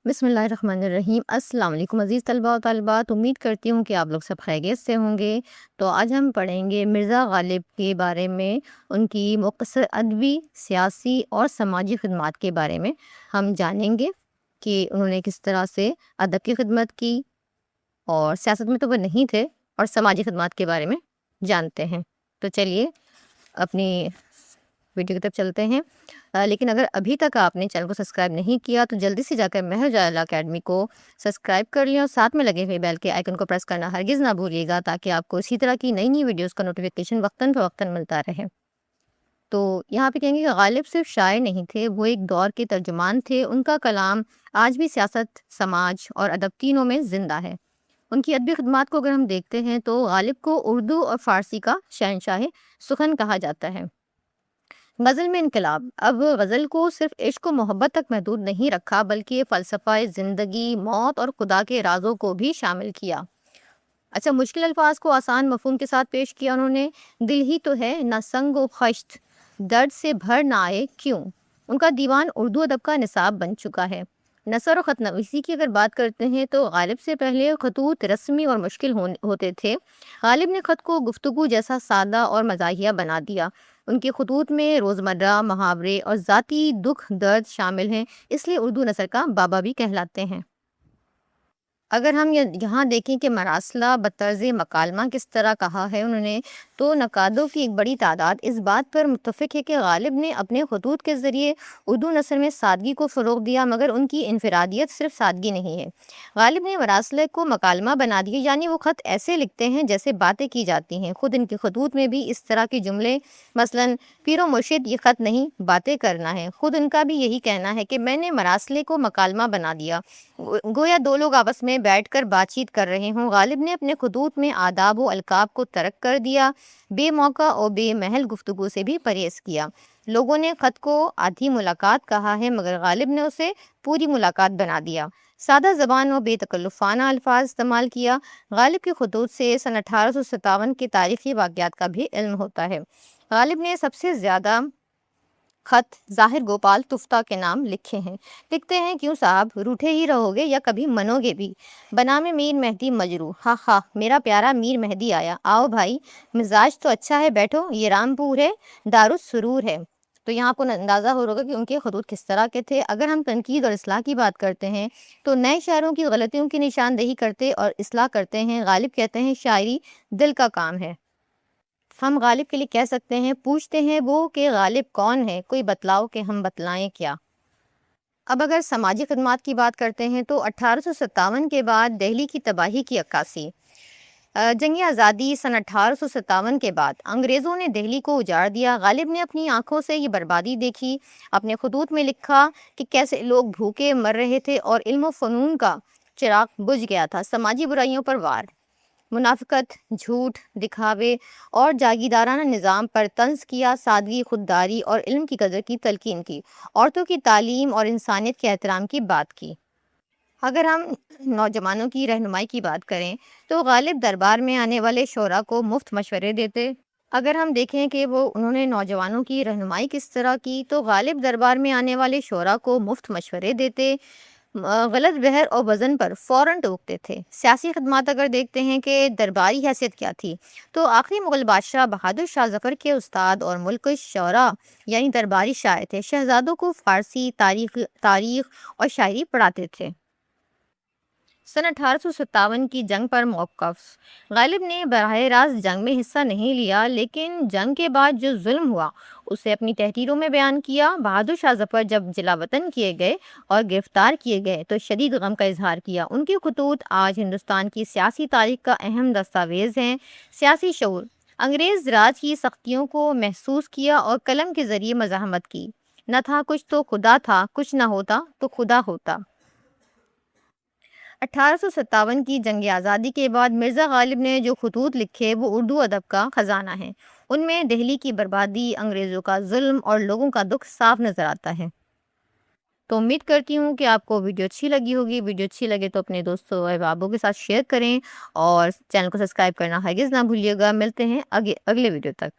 बिस्मिल्लाहिर्रहमानिर्रहीम। अस्सलाम वालेकुम अज़ीज़ तलबा और तालिबात। उम्मीद करती हूँ कि आप लोग सब खैरियत से होंगे। तो आज हम पढ़ेंगे मिर्ज़ा ग़ालिब के बारे में, उनकी मुख़्तसर अदबी, सियासी और समाजी ख़िदमत के बारे में हम जानेंगे कि उन्होंने किस तरह से अदब की खिदमत की, और सियासत में तो वो नहीं थे, और समाजी ख़िदमत के बारे में जानते हैं। तो चलिए अपनी वीडियो की तरफ चलते हैं। लेकिन अगर अभी तक आपने चैनल को सब्सक्राइब नहीं किया तो जल्दी से जाकर महर जाला अकेडमी को सब्सक्राइब कर लें और साथ में लगे हुए बेल के आइकन को प्रेस करना हरगिज़ ना भूलिएगा, ताकि आपको इसी तरह की नई नई वीडियोस का नोटिफिकेशन वक्तन फ़वक्तन मिलता रहे। तो यहाँ पे कहेंगे कि ग़ालिब सिर्फ शायर नहीं थे, वो एक दौर के तर्जुमान थे। उनका कलाम आज भी सियासत, समाज और अदब तीनों में ज़िंदा है। उनकी अदबी खिदमत को अगर हम देखते हैं तो ग़ालिब को उर्दू और फ़ारसी का शहंशाह सुख़न कहा जाता है। गज़ल में इनकलाब। अब गज़ल को सिर्फ इश्क व मोहब्बत तक महदूद नहीं रखा, बल्कि फ़लसफ़ा ज़िंदगी, मौत और खुदा के राज़ों को भी शामिल किया। अच्छा, मुश्किल अल्फाज को आसान मफ़हूम के साथ पेश किया उन्होंने। दिल ही तो है ना संग व खश्त, दर्द से भर ना आए क्यों। उनका दीवान उर्दू अदब का निसाब बन चुका है। नसर और ख़तनवीसी की अगर बात करते हैं तो ग़ालिब से पहले ख़तूत रस्मी और मुश्किल होते थे। ग़ालिब ने ख़त को गुफ्तगू जैसा सादा और मज़ाहिया बना दिया। उनके ख़तूत में रोज़मर्रा, मुहावरे और ज़ाती दुख दर्द शामिल हैं, इसलिए उर्दू नसर का बाबा भी कहलाते हैं। अगर हम यहाँ देखें कि मरासला बतर्ज़ मकालमा किस तरह कहा है उन्होंने, तो नकादों की एक बड़ी तादाद इस बात पर मुत्तफ़िक़ है कि ग़ालिब ने अपने ख़तूत के ज़रिए उर्दू नसर में सादगी को फ़रोग़ दिया, मगर उनकी इनफ़रादियत सिर्फ सादगी नहीं है। ग़ालिब ने मरासले को मकालमा बना दिया, यानी वो ख़त ऐसे लिखते हैं जैसे बातें की जाती हैं। ख़ुद इनके ख़तूत में भी इस तरह के जुमले, मसलन पीरो मुर्शिद ये ख़त नहीं बातें करना है। ख़ुद उनका भी यही कहना है कि मैंने मरासले को मकालमा बना दिया, गोया दो लोग आपस में बैठकर बातचीत कर रहे हों। ग़ालिब ने अपने ख़ुतूत में आदाब व अलकाब को तर्क कर दिया, बेमौका और बेमहल गुफ्तगू से भी परहेज़ किया। लोगों ने ख़त को आधी मुलाकात कहा है, मगर ग़ालिब ने उसे पूरी मुलाकात बना दिया। सादा ज़बान और बेतकल्लुफ़ाना अल्फाज इस्तेमाल किया। ग़ालिब के ख़तूत से सन 1857 के तारीख़ी वाक़यात का भी इल्म होता है। ग़ालिब ने सबसे ज़्यादा ख़त ज़ाहिर गोपाल तुफ्ता के नाम लिखे हैं। लिखते हैं, क्यों साहब रूठे ही रहोगे या कभी मनोगे भी। बनामे मीर मेहदी मजरू, हा हा मेरा प्यारा मीर मेहदी आया, आओ भाई मिजाज तो अच्छा है, बैठो ये रामपुर है, दारुस सुरूर है। तो यहाँ आपको अंदाज़ा हो होगा कि उनके ख़तूत किस तरह के थे। अगर हम तनकीद और इस्लाह की बात करते हैं तो नए शायरों की गलतियों की निशानदेही करते और इस्लाह करते हैं। ग़ालिब कहते हैं, शायरी दिल का काम है। हम ग़ालिब के लिए कह सकते हैं, पूछते हैं वो कि ग़ालिब कौन है, कोई बतलाओ कि हम बतलाएं क्या। अब अगर समाजी खिदमत की बात करते हैं तो 1857 के बाद दिल्ली की तबाही की अक्कासी। जंग आज़ादी सन 1857 के बाद अंग्रेज़ों ने दिल्ली को उजाड़ दिया। ग़ालिब ने अपनी आंखों से ये बर्बादी देखी। अपने ख़तूत में लिखा कि कैसे लोग भूखे मर रहे थे और इल्म व फ़नून का चिराग बुझ गया था। समाजी बुराइयों पर वार, मुनाफ़िक़त, झूठ, दिखावे और जागीरदाराना निज़ाम पर तंज़ किया। सादगी, खुददारी और इल्म की कदर की तलकीन की। औरतों की तालीम और इंसानियत के एहतराम की बात की। अगर हम नौजवानों की रहनुमाई की बात करें तो ग़ालिब दरबार में आने वाले शोरा को मुफ्त मशवरे देते। अगर हम देखें कि उन्होंने नौजवानों की रहनुमाई किस तरह की, तो ग़ालिब दरबार में आने वाले शोरा को मुफ्त मशवरे देते, गलत बहर और वज़न पर फ़ौरन टोकते थे। सियासी खिदमत अगर देखते हैं कि दरबारी हैसियत क्या थी, तो आखिरी मुग़ल बादशाह बहादुर शाह ज़फ़र के उस्ताद और मुल्क शौरा यानी दरबारी शायर थे। शहज़ादों को फ़ारसी, तारीख़ और शायरी पढ़ाते थे। सन 1857 की जंग पर मौक़िफ़। ग़ालिब ने बराह रास्त जंग में हिस्सा नहीं लिया, लेकिन जंग के बाद जो जुल्म हुआ उसे अपनी तहरीरों में बयान किया। बहादुर शाह ज़फ़र जब जिलावतन किए गए और गिरफ़्तार किए गए तो शदीद गम का इजहार किया। उनके ख़तूत आज हिंदुस्तान की सियासी तारीख़ का अहम दस्तावेज़ हैं। सियासी शऊर, अंग्रेज़ राज की सख्तियों को महसूस किया और कलम के ज़रिए मज़ाहमत की। न था कुछ तो खुदा था, कुछ न होता तो खुदा होता। 1857 की जंग आज़ादी के बाद मिर्ज़ा ग़ालिब ने जो ख़तूत लिखे वो उर्दू अदब का ख़जाना है। उनमें दिल्ली की बर्बादी, अंग्रेज़ों का जुल्म और लोगों का दुख साफ नज़र आता है। तो उम्मीद करती हूँ कि आपको वीडियो अच्छी लगी होगी। वीडियो अच्छी लगे तो अपने दोस्तों और अहबाबों के साथ शेयर करें और चैनल को सब्सक्राइब करना हरगिज़ ना भूलिएगा। मिलते हैं अगले वीडियो तक।